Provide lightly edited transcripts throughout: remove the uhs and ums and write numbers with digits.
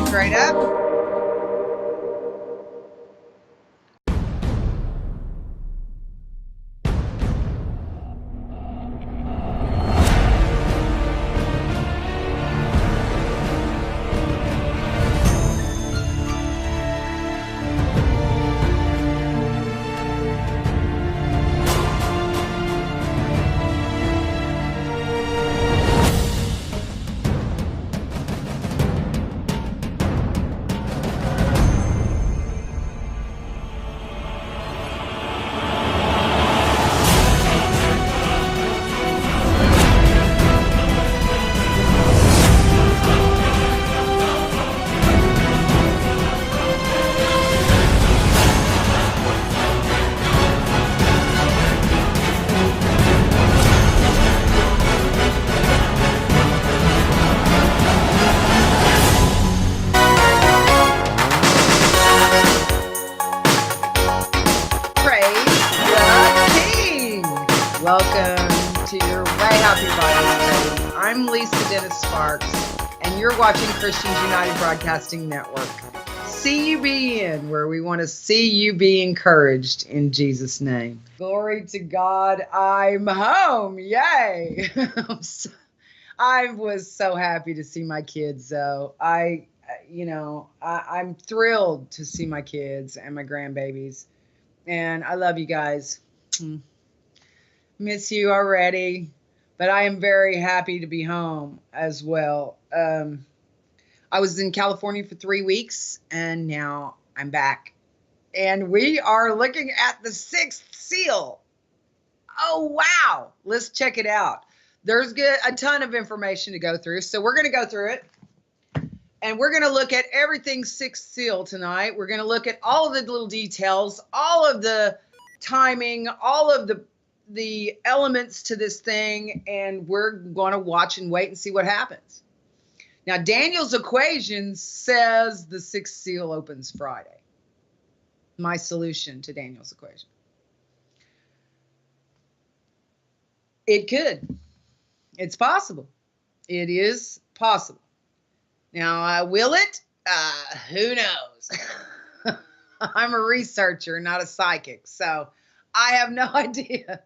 Straight up. Welcome to your Way Happy Bible Study. I'm Lisa Dennis Sparks, and you're watching Christians United Broadcasting Network. CUBN, where we want to see you be encouraged in Jesus' name. Glory to God, I'm home. Yay! I was so happy to see my kids, though. I'm thrilled to see my kids and my grandbabies, and I love you guys. Miss you already, but I am very happy to be home as well. I was in California for 3 weeks, and now I'm back. And we are looking at the sixth seal. Oh, wow. Let's check it out. There's a ton of information to go through, so we're going to go through it. And we're going to look at everything sixth seal tonight. We're going to look at all of the little details, all of the timing, all of the elements to this thing, and we're going to watch and wait and see what happens. Now, Daniel's equation says the sixth seal opens Friday. My solution to Daniel's equation. It could. It's possible. It is possible. Now, will it? Who knows? I'm a researcher, not a psychic, so I have no idea.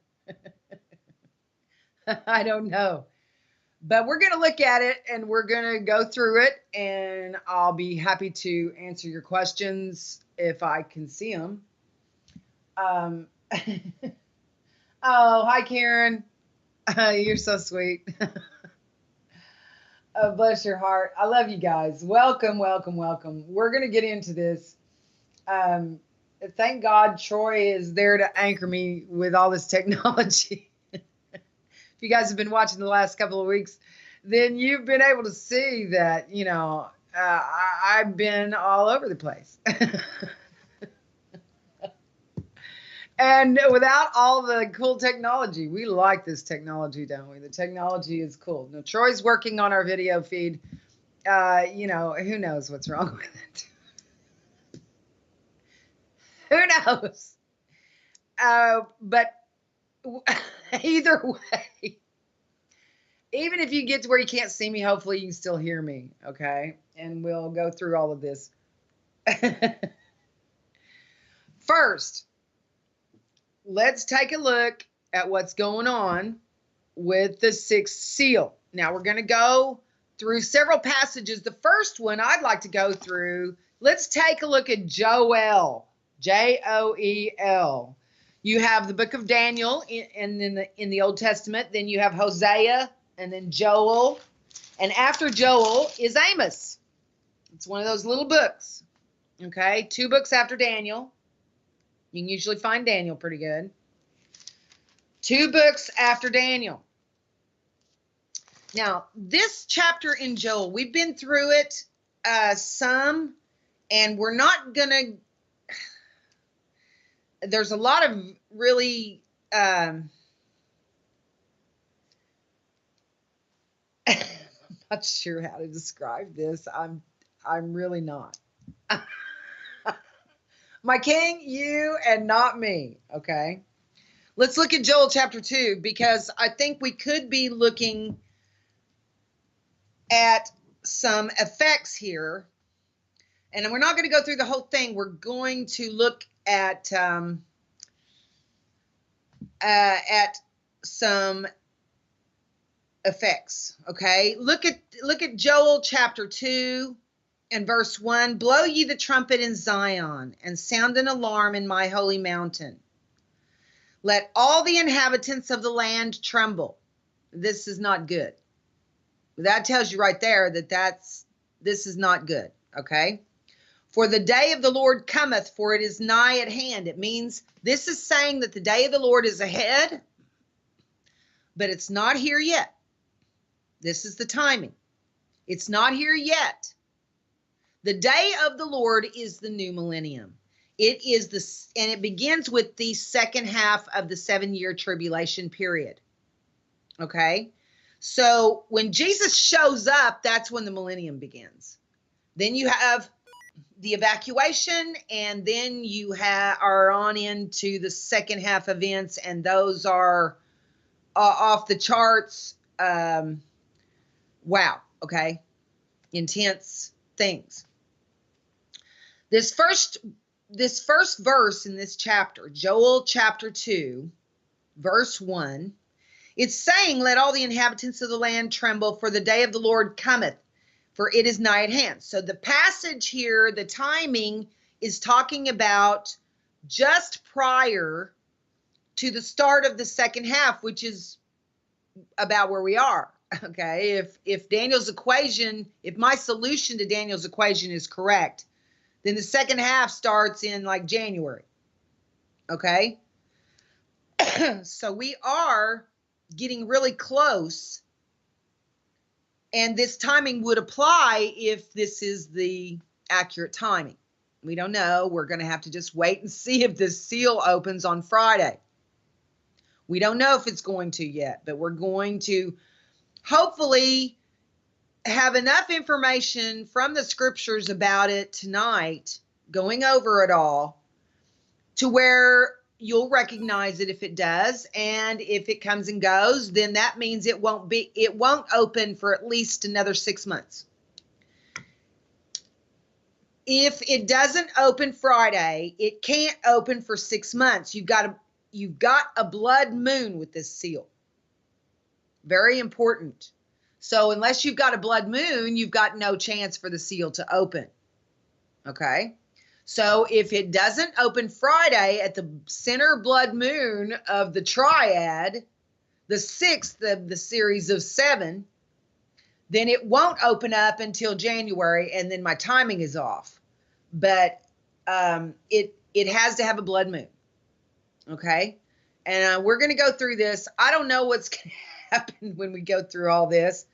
I don't know. But we're going to look at it, and we're going to go through it, and I'll be happy to answer your questions if I can see them. Oh, hi, Karen. You're so sweet. Oh, bless your heart. I love you guys. Welcome, welcome, welcome. We're going to get into this. Thank God Troy is there to anchor me with all this technology. If you guys have been watching the last couple of weeks, then you've been able to see that, I've been all over the place. And without all the cool technology, we like this technology, don't we? The technology is cool. Now, Troy's working on our video feed. Who knows what's wrong with it? Who knows? But either way, even if you get to where you can't see me, hopefully you can still hear me, okay? And we'll go through all of this. First, let's take a look at what's going on with the sixth seal. Now, we're going to go through several passages. The first one I'd like to go through, let's take a look at Joel, Joel. You have the book of Daniel in the Old Testament. Then you have Hosea, and then Joel. And after Joel is Amos. It's one of those little books. Okay, 2 books after Daniel. You can usually find Daniel pretty good. 2 books after Daniel. Now, this chapter in Joel, we've been through it some, and we're not going to... There's a lot of really... I'm not sure how to describe this. I'm really not. My king, you, and not me, okay? Let's look at Joel chapter 2, because I think we could be looking at some effects here. And we're not going to go through the whole thing. We're going to look at some effects. Okay, look at Joel chapter 2 and verse 1. Blow ye the trumpet in Zion, and sound an alarm in my holy mountain. Let all the inhabitants of the land tremble. This is not good. That tells you right there that this is not good. Okay. For the day of the Lord cometh, for it is nigh at hand. It means this is saying that the day of the Lord is ahead, but it's not here yet. This is the timing. It's not here yet. The day of the Lord is the new millennium. It is and it begins with the second half of the 7-year tribulation period. Okay. So when Jesus shows up, that's when the millennium begins. Then you have the evacuation, and then you are on into the second half events, and those are off the charts. Wow. Okay. Intense things. This first verse in this chapter, Joel chapter 2, verse 1, it's saying, let all the inhabitants of the land tremble, for the day of the Lord cometh, for it is nigh at hand. So the passage here, the timing is talking about just prior to the start of the second half, which is about where we are. Okay, if Daniel's equation, if my solution to Daniel's equation is correct, then the second half starts in like January. Okay, so we are getting really close, and this timing would apply if this is the accurate timing. We don't know. We're going to have to just wait and see if this seal opens on Friday. We don't know if it's going to yet, but we're going to hopefully have enough information from the scriptures about it tonight, going over it all, to where you'll recognize it if it does. And if it comes and goes, then that means it won't open for at least another 6 months. If it doesn't open Friday, it can't open for 6 months. You've got a blood moon with this seal. Very important. So unless you've got a blood moon, you've got no chance for the seal to open. Okay. So if it doesn't open Friday at the center blood moon of the triad, the 6th of the series of 7, then it won't open up until January, and then my timing is off. But it has to have a blood moon. Okay. And we're going to go through this. I don't know what's going to happen when we go through all this.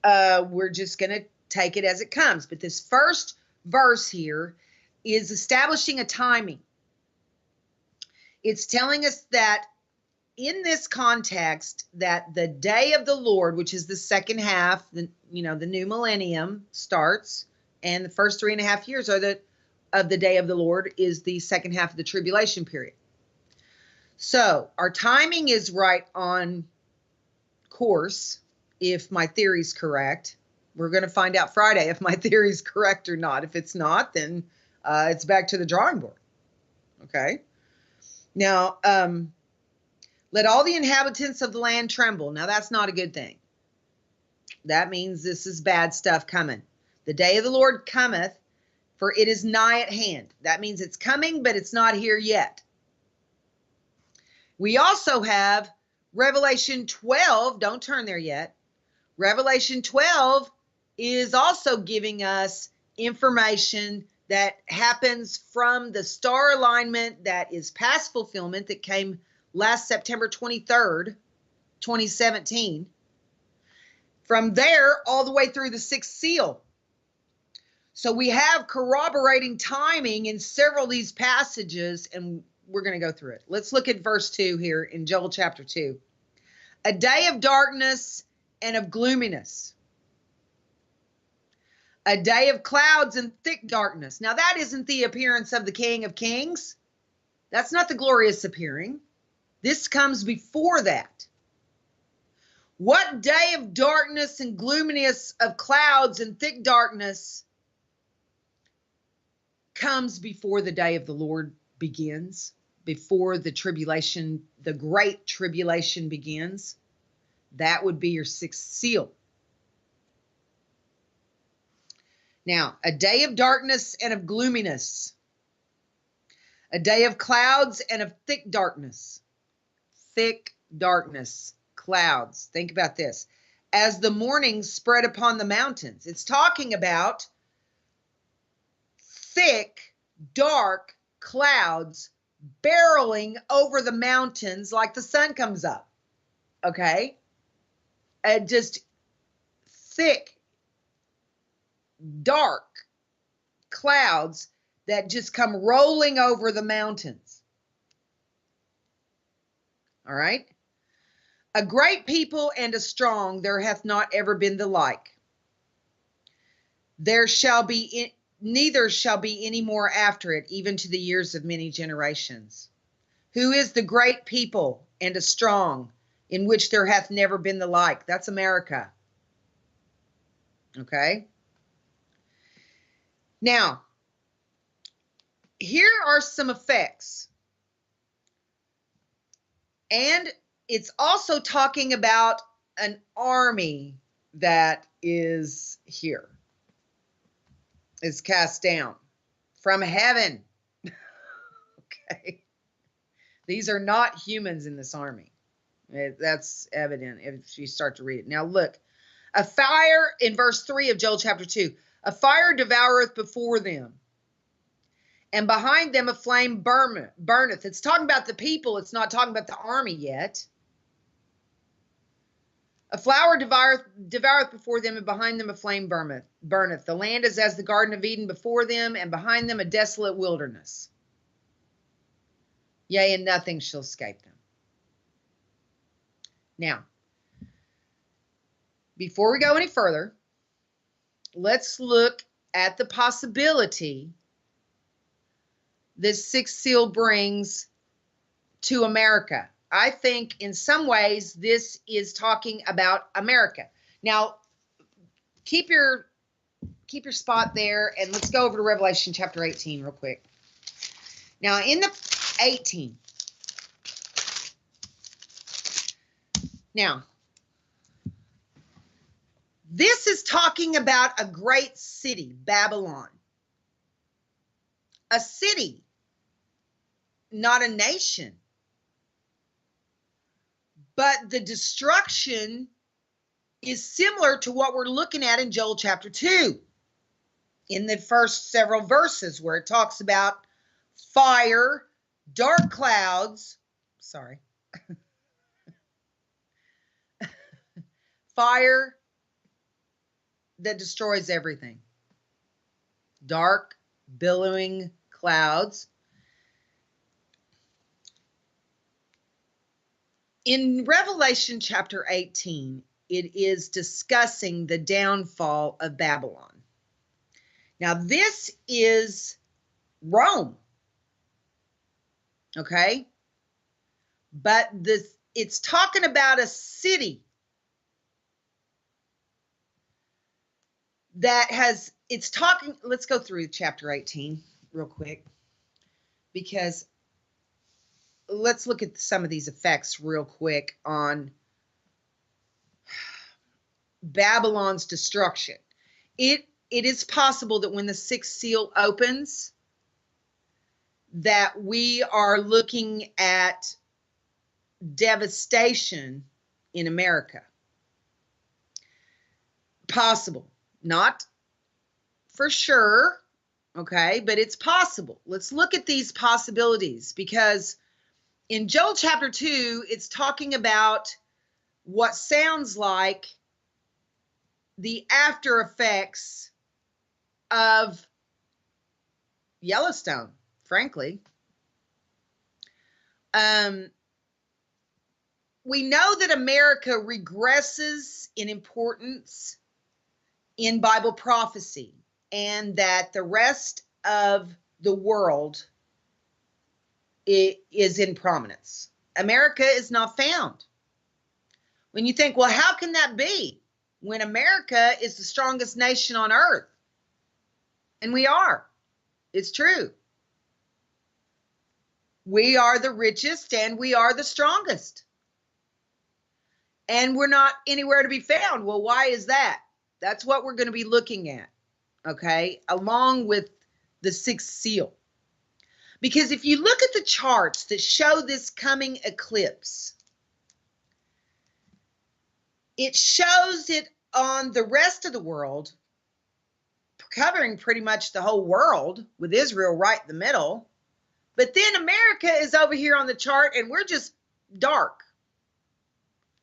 We're just going to take it as it comes. But this first verse here is establishing a timing. It's telling us that in this context, that the day of the Lord, which is the second half, the new millennium starts, and the first 3.5 years of the day of the Lord is the second half of the tribulation period. So our timing is right on course. If my theory is correct, we're going to find out Friday if my theory is correct or not. If it's not, then it's back to the drawing board. Okay. Now, let all the inhabitants of the land tremble. Now, that's not a good thing. That means this is bad stuff coming. The day of the Lord cometh, for it is nigh at hand. That means it's coming, but it's not here yet. We also have Revelation 12. Don't turn there yet. Revelation 12 is also giving us information that happens from the star alignment that is past fulfillment that came last September 23rd, 2017. From there all the way through the 6th seal. So we have corroborating timing in several of these passages, and we're going to go through it. Let's look at verse 2 here in Joel chapter 2. A day of darkness and of gloominess. A day of clouds and thick darkness. Now that isn't the appearance of the King of Kings. That's not the glorious appearing. This comes before that. What day of darkness and gloominess of clouds and thick darkness comes before the day of the Lord begins, before the tribulation, the great tribulation begins? That would be your sixth seal. Now, a day of darkness and of gloominess, a day of clouds and of thick darkness. Thick darkness, clouds. Think about this. As the morning spread upon the mountains. It's talking about thick, dark clouds barreling over the mountains like the sun comes up. Okay? Just thick, dark clouds that just come rolling over the mountains. All right? A great people and a strong, there hath not ever been the like. There shall be neither shall be any more after it, even to the years of many generations. Who is the great people and a strong, in which there hath never been the like? That's America. Okay? Now, here are some effects. And it's also talking about an army that is here, is cast down from heaven. Okay. These are not humans in this army. That's evident if you start to read it. Now look, a fire, in verse 3 of Joel chapter 2, a fire devoureth before them, and behind them a flame burneth. It's talking about the people. It's not talking about the army yet. A flower devoureth before them, and behind them a flame burneth. The land is as the Garden of Eden before them, and behind them a desolate wilderness. Yea, and nothing shall escape them. Now, before we go any further, let's look at the possibility this sixth seal brings to America. I think in some ways this is talking about America. Now, keep your spot there, and let's go over to Revelation chapter 18 real quick. Now, in the 18. Now, this is talking about a great city, Babylon. A city, not a nation. But the destruction is similar to what we're looking at in Joel chapter 2, in the first several verses, where it talks about fire, dark clouds, fire that destroys everything, dark, billowing clouds. In Revelation chapter 18, it is discussing the downfall of Babylon. Now, this is Rome, okay? But it's talking about a city that has, let's go through chapter 18 real quick, because let's look at some of these effects real quick on Babylon's destruction. It is possible that when the sixth seal opens, that we are looking at devastation in America. Possible. Not for sure, okay, but it's possible. Let's look at these possibilities, because in Joel chapter 2, it's talking about what sounds like the after effects of Yellowstone, frankly. We know that America regresses in importance in Bible prophecy, and that the rest of the world is in prominence. America is not found. When you think, well, how can that be when America is the strongest nation on earth? And we are. It's true. We are the richest and we are the strongest. And we're not anywhere to be found. Well, why is that? That's what we're going to be looking at, okay, along with the sixth seal. Because if you look at the charts that show this coming eclipse, it shows it on the rest of the world, covering pretty much the whole world with Israel right in the middle. But then America is over here on the chart and we're just dark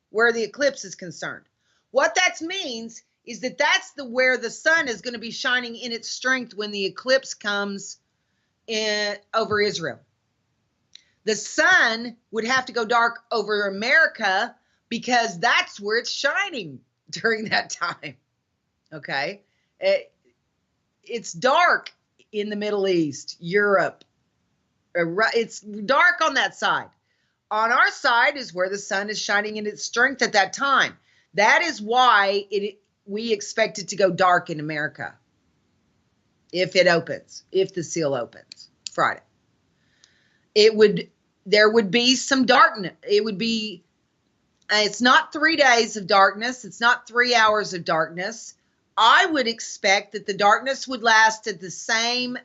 where the eclipse is concerned. What that means is that that's where the sun is going to be shining in its strength when the eclipse comes in over Israel. The sun would have to go dark over America because that's where it's shining during that time. Okay? It's dark in the Middle East, Europe. It's dark on that side. On our side is where the sun is shining in its strength at that time. That is why we expect it to go dark in America if it opens, if the seal opens Friday. There would be some darkness. It's not 3 days of darkness. It's not 3 hours of darkness. I would expect that the darkness would last at the same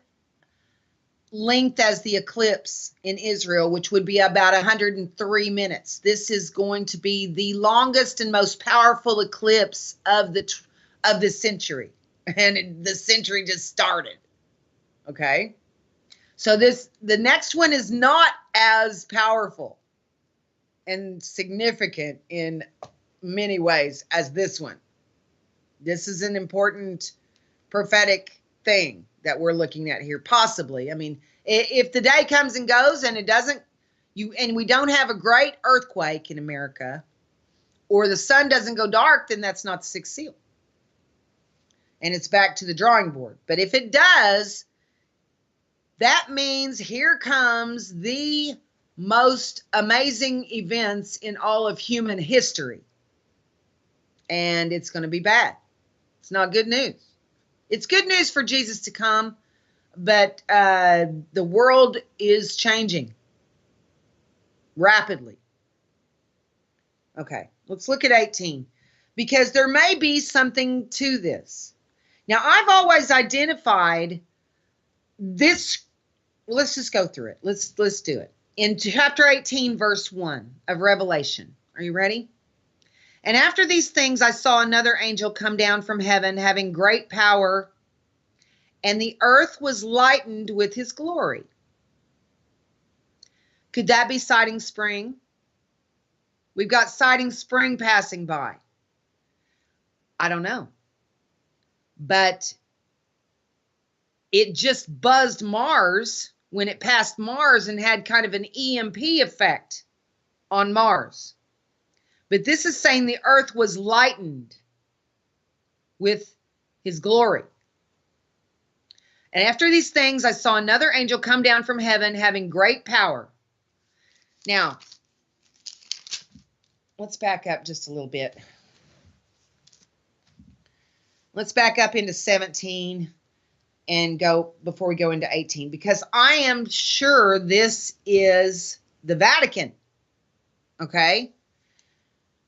length as the eclipse in Israel, which would be about 103 minutes. This is going to be the longest and most powerful eclipse of the century. And the century just started. Okay? So the next one is not as powerful and significant in many ways as this one. This is an important prophetic thing that we're looking at here, possibly. I mean, if the day comes and goes and it doesn't, and we don't have a great earthquake in America, or the sun doesn't go dark, then that's not the sixth seal. And it's back to the drawing board. But if it does, that means here comes the most amazing events in all of human history. And it's going to be bad. It's not good news. It's good news for Jesus to come, but the world is changing rapidly. Okay, let's look at 18, because there may be something to this. Now, I've always identified this. Let's just go through it. Let's do it. In chapter 18, verse 1 of Revelation. Are you ready? And after these things, I saw another angel come down from heaven, having great power, and the earth was lightened with his glory. Could that be Siding Spring? We've got Siding Spring passing by. I don't know. But it just buzzed Mars when it passed Mars and had kind of an EMP effect on Mars. But this is saying the earth was lightened with his glory. And after these things, I saw another angel come down from heaven, having great power. Now, let's back up just a little bit. Let's back up into 17 and go before we go into 18, because I am sure this is the Vatican. Okay?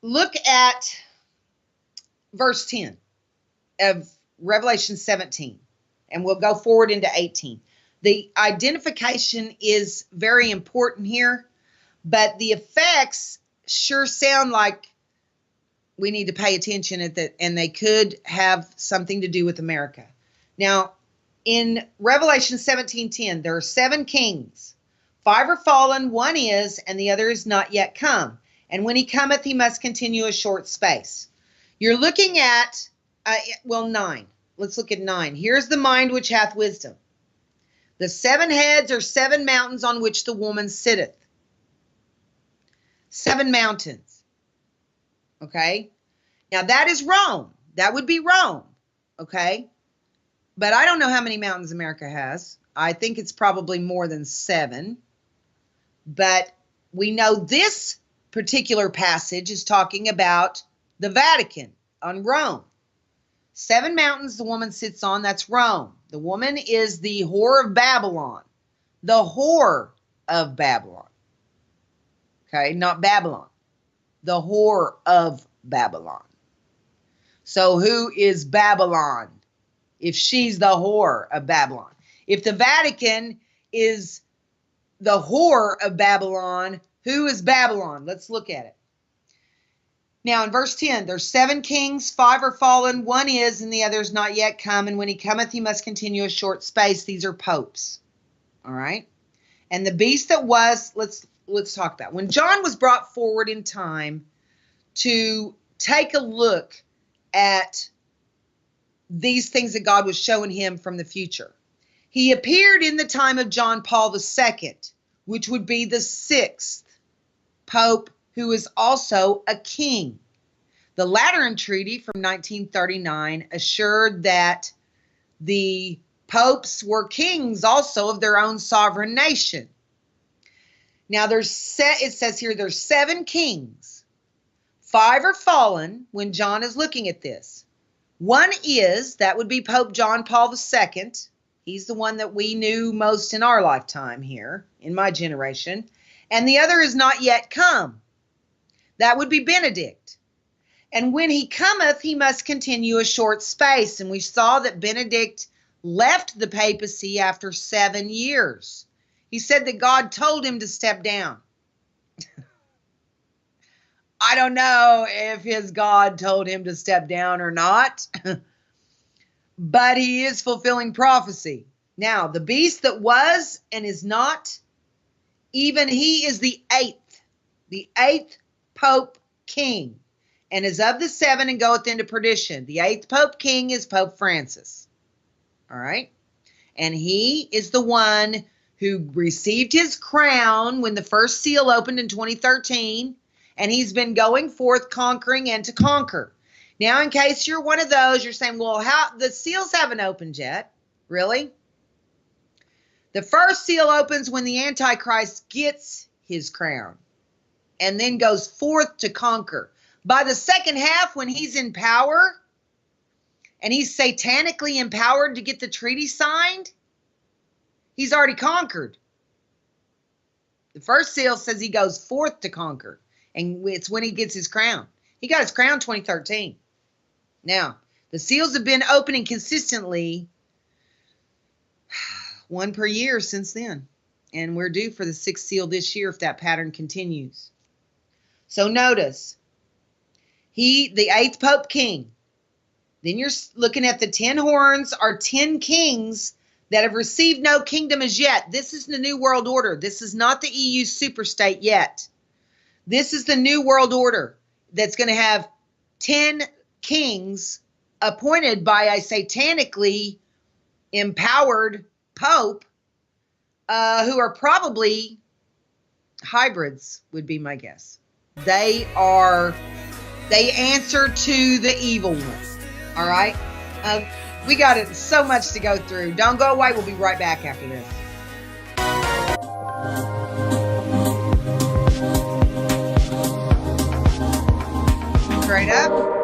Look at verse 10 of Revelation 17, and we'll go forward into 18. The identification is very important here, but the effects sure sound like we need to pay attention at that, and they could have something to do with America. Now, in Revelation 17:10, there are 7 kings. 5 are fallen, 1 is, and the other is not yet come. And when he cometh, he must continue a short space. You're looking at, 9. Let's look at 9. Here's the mind which hath wisdom. The 7 heads are 7 mountains on which the woman sitteth. 7 mountains. Okay? Now that is Rome. That would be Rome. Okay? But I don't know how many mountains America has. I think it's probably more than 7. But we know this particular passage is talking about the Vatican on Rome. 7 mountains the woman sits on, that's Rome. The woman is the whore of Babylon. The whore of Babylon. Okay, not Babylon. The whore of Babylon. So who is Babylon? If she's the whore of Babylon. If the Vatican is the whore of Babylon, who is Babylon? Let's look at it. Now in verse 10, there's 7 kings, 5 are fallen, 1 is, and the other is not yet come. And when he cometh, he must continue a short space. These are popes. All right. And the beast that was, let's talk about. When John was brought forward in time to take a look at these things that God was showing him from the future, he appeared in the time of John Paul II, which would be the 6th pope, who is also a king. The Lateran Treaty from 1939 assured that the popes were kings also of their own sovereign nation. Now it says here there's 7 kings. 5 are fallen when John is looking at this. 1 is, that would be Pope John Paul II. He's the one that we knew most in our lifetime here, in my generation. And the other is not yet come. That would be Benedict. And when he cometh, he must continue a short space. And we saw that Benedict left the papacy after 7 years. He said that God told him to step down. I don't know if his God told him to step down or not, but he is fulfilling prophecy. Now, the beast that was and is not, even he is the 8th Pope King, and is of the 7 and goeth into perdition. The 8th Pope King is Pope Francis. All right? And he is the one who received his crown when the first seal opened in 2013, and he's been going forth conquering and to conquer. Now, in case you're one of those, you're saying, well, how the seals haven't opened yet. Really? The first seal opens when the Antichrist gets his crown and then goes forth to conquer. By the second half, when he's in power and he's satanically empowered to get the treaty signed, he's already conquered. The first seal says he goes forth to conquer, and it's when he gets his crown. He got his crown 2013. Now, the seals have been opening consistently, 1 per year since then. And we're due for the 6th seal this year if that pattern continues. So notice, the 8th Pope King. Then you're looking at the 10 horns are 10 kings that have received no kingdom as yet. This is the New World Order. This is not the EU superstate yet. This is the New World Order that's going to have 10 kings appointed by a satanically empowered pope who are probably hybrids, would be my guess. They answer to the evil one. All right? We got it so much to go through. Don't go away. We'll be right back after this. Straight up.